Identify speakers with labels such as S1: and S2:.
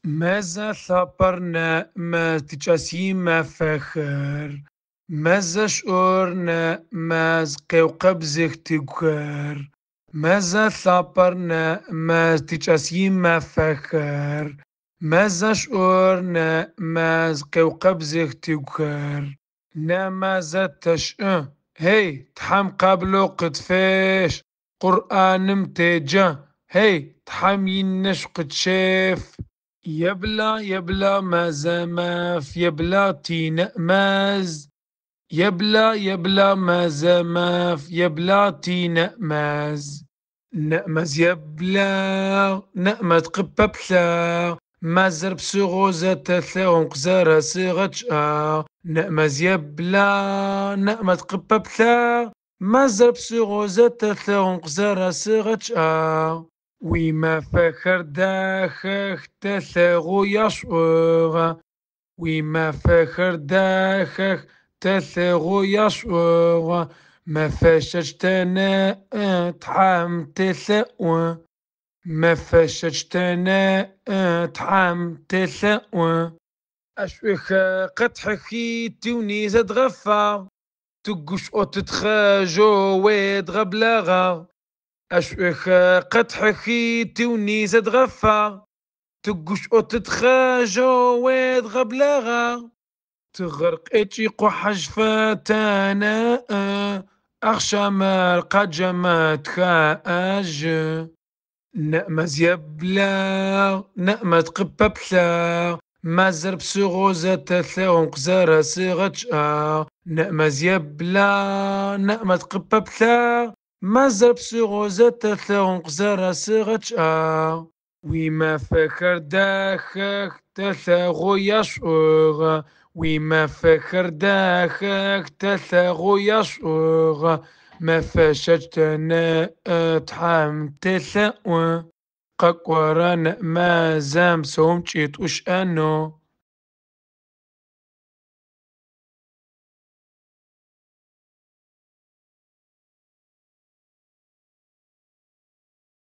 S1: ماذا ثابرنا ما تجاسي ما فخر ماذا شعورنا ما زقيو قبزك تقهر ماذا ثابرنا ما تجاسي ما فخر ماذا شعورنا ما زقيو قبزك تقهر ماذا تشأ هي تحم قبلو قد فيش قرآن متجه هي تحم ينش قد شيف يبلى ماذا ماف يبلى تين ماز يبلى ماذا ماف يبلى تين ماز نأمز يبلى نأمت قببلا مازر بسغوزة تثاون قزارة سيغتش نأمز يبلى نأمت قببلا مازر بسغوزة تثاون قزارة سيغتش وما فخر داخخ تثغو يشوغ وما فخر داخخ تثغو يشوغ ما فشجتنا تحام تثأو ما فشجتنا تحام تثأو أشوخ قطحكي توني زاد غفا تقش أو تتخاجو ويد غبلغا أشوخ قطحكي توني زاد غفا تقش أو تتخاجو ويد غبلغا تغرق اتشيق حجفتانا أخشى ما قد جمت خاج نأمز يبلا نأمت قببلا مازر بسغوزة تثاون قزارة سيغتش نأمز يبلا نأمت قببلا مازر بسغوزة تثاون قزارة سيغتش وما فخر داخك تثاغو يشوغ وما فخر داخك تثاغو يشوغ ما فشجتنا تحام تثاو قاقوران ما زام سومشيت وش أنو